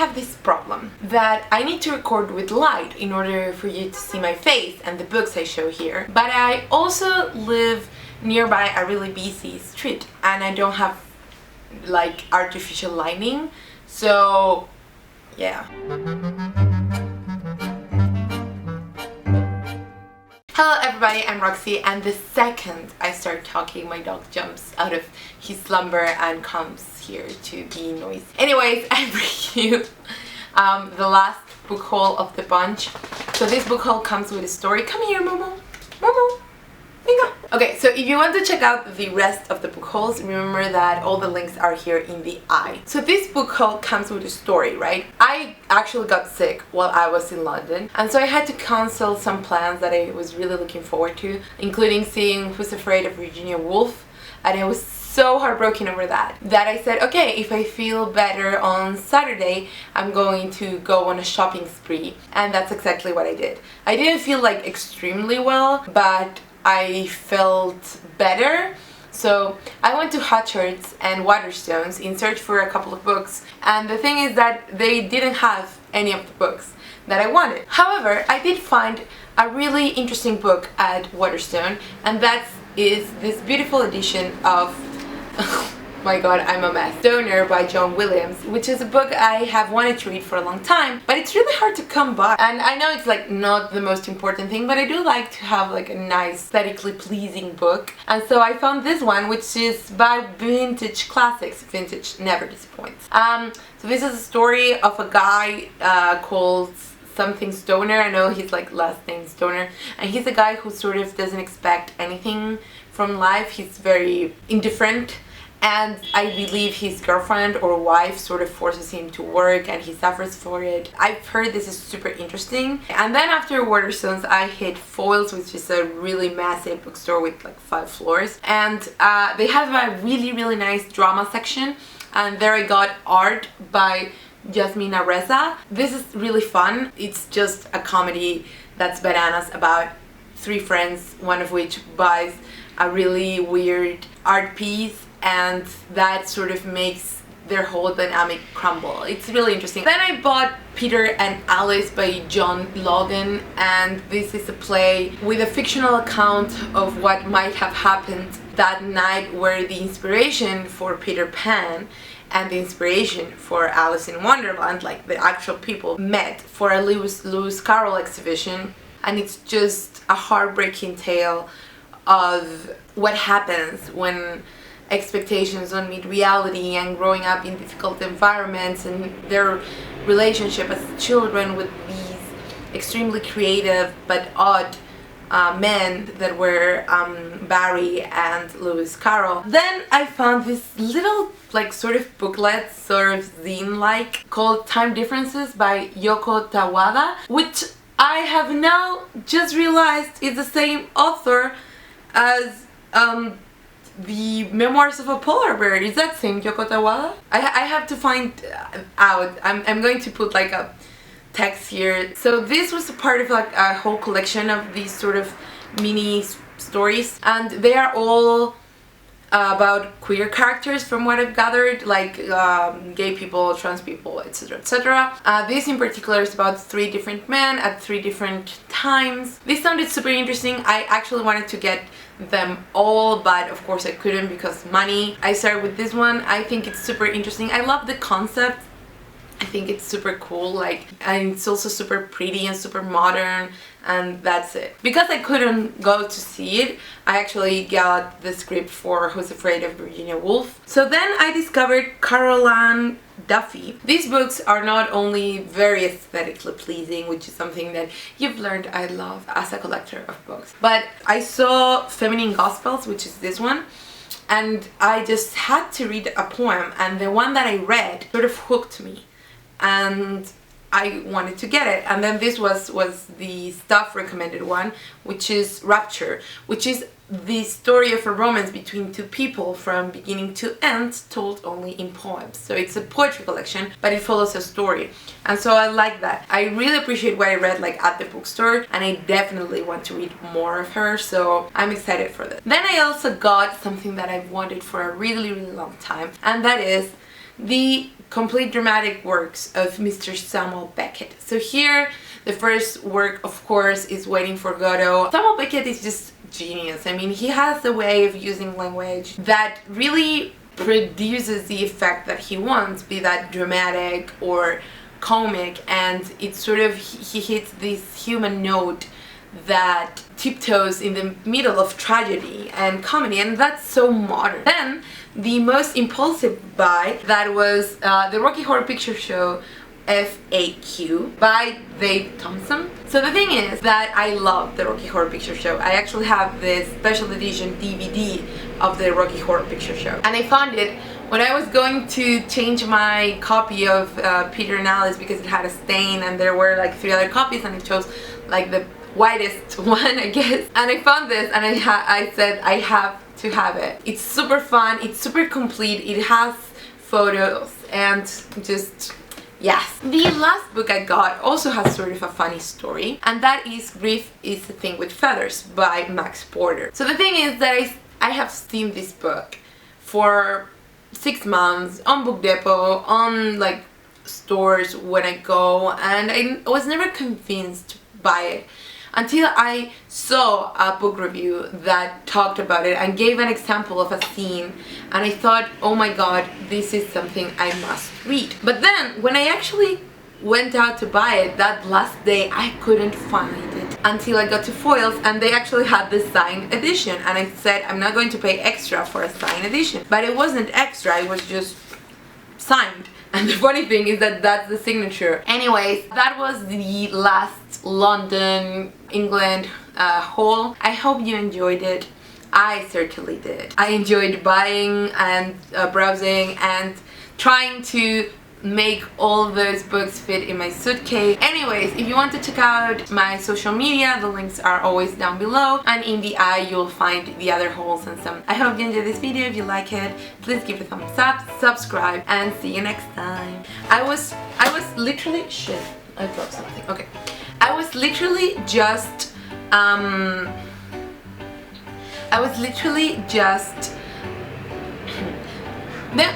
have this problem that I need to record with light in order for you to see my face and the books I show here. But I also live nearby a really busy street and I don't have like artificial lighting, so yeah. Hello everybody, I'm Roxy, and the second I start talking, my dog jumps out of his slumber and comes here to be noisy. Anyways, I bring you the last book haul of the bunch. So this book haul comes with a story. Come here, Momo. Momo. Venga. Okay, so if you want to check out the rest of the book hauls, remember that all the links are here in the eye. So this book haul comes with a story, right? I actually got sick while I was in London, and so I had to cancel some plans that I was really looking forward to, including seeing Who's Afraid of Virginia Woolf, and I was so heartbroken over that I said, okay, if I feel better on Saturday, I'm going to go on a shopping spree, and that's exactly what I did. I didn't feel like extremely well, but I felt better, so I went to Hatchards and Waterstones in search for a couple of books, and the thing is that they didn't have any of the books that I wanted. However, I did find a really interesting book at Waterstone, and that is this beautiful edition of my god, I'm a mess. Stoner by John Williams, which is a book I have wanted to read for a long time, but it's really hard to come by. And I know it's like not the most important thing, but I do like to have like a nice, aesthetically pleasing book. And so I found this one, which is by Vintage Classics. Vintage never disappoints. So this is a story of a guy called something Stoner. I know his like last name Stoner, and he's a guy who sort of doesn't expect anything from life. He's very indifferent, and I believe his girlfriend or wife sort of forces him to work and he suffers for it. I've heard this is super interesting. And then after Waterstones I hit Foyles, which is a really massive bookstore with like 5 floors, and they have a really nice drama section, and there I got Art by Yasmina Reza. This is really fun. It's just a comedy that's bananas about 3 friends, one of which buys a really weird art piece, and that sort of makes their whole dynamic crumble. It's really interesting. Then I bought Peter and Alice by John Logan, and this is a play with a fictional account of what might have happened that night, where the inspiration for Peter Pan and the inspiration for Alice in Wonderland, like the actual people, met for a Lewis Carroll exhibition. And it's just a heartbreaking tale of what happens when expectations don't meet reality, and growing up in difficult environments, and their relationship as children with these extremely creative but odd men that were Barry and Lewis Carroll. Then I found this little like sort of booklet, sort of zine-like, called Time Differences by Yoko Tawada, which I have now just realized is the same author as the Memoirs of a Polar Bear. Is that same Yoko Tawada? I have to find out. I'm going to put like a text here. So this was a part of like a whole collection of these sort of mini stories, and they are all about queer characters from what I've gathered, like gay people, trans people, etc, etc. This in particular is about 3 different men at 3 different times. This sounded super interesting. I actually wanted to get them all, but of course I couldn't because money. I started with this one. I think it's super interesting. I love the concept. I think it's super cool, like, and it's also super pretty and super modern, and that's it. Because I couldn't go to see it, I actually got the script for Who's Afraid of Virginia Woolf. So then I discovered Carol Ann Duffy. These books are not only very aesthetically pleasing, which is something that you've learned I love as a collector of books, but I saw Feminine Gospels, which is this one, and I just had to read a poem, and the one that I read sort of hooked me, and I wanted to get it. And then this was the staff recommended one, which is Rapture, which is the story of a romance between 2 people from beginning to end, told only in poems. So it's a poetry collection, but it follows a story, and so I like that. I really appreciate what I read like at the bookstore, and I definitely want to read more of her, so I'm excited for this. Then I also got something that I've wanted for a really long time, and that is the complete dramatic works of Mr. Samuel Beckett. So here, the first work, of course, is Waiting for Godot. Samuel Beckett is just genius. I mean, he has a way of using language that really produces the effect that he wants, be that dramatic or comic, and it's sort of, he hits this human note that tiptoes in the middle of tragedy and comedy, and that's so modern. Then the most impulsive buy, that was the Rocky Horror Picture Show FAQ by Dave Thompson. So the thing is that I love the Rocky Horror Picture Show. I actually have this special edition DVD of the Rocky Horror Picture Show, and I found it when I was going to change my copy of Peter and Alice because it had a stain, and there were like 3 other copies, and I chose like the whitest one, I guess. And I found this, and I said I have to have it. It's super fun, it's super complete, it has photos, and just yes. The last book I got also has sort of a funny story, and that is Grief is a Thing with Feathers by Max Porter. So the thing is that I have seen this book for 6 months on Book Depot, on like stores when I go, and I was never convinced to buy it until I saw a book review that talked about it and gave an example of a scene, and I thought, oh my god, this is something I must read. But then when I actually went out to buy it that last day, I couldn't find it until I got to Foyles, and they actually had the signed edition, and I said I'm not going to pay extra for a signed edition. But it wasn't extra, it was just signed. And the funny thing is that that's the signature. Anyways, that was the last London, England haul. I hope you enjoyed it. I certainly did. I enjoyed buying and browsing and trying to make all those books fit in my suitcase. Anyways, if you want to check out my social media, the links are always down below, and in the eye you'll find the other hauls and some. I hope you enjoyed this video. If you like it, please give it a thumbs up, subscribe, and see you next time. I was literally, shit, I dropped something. Okay, I was literally just no.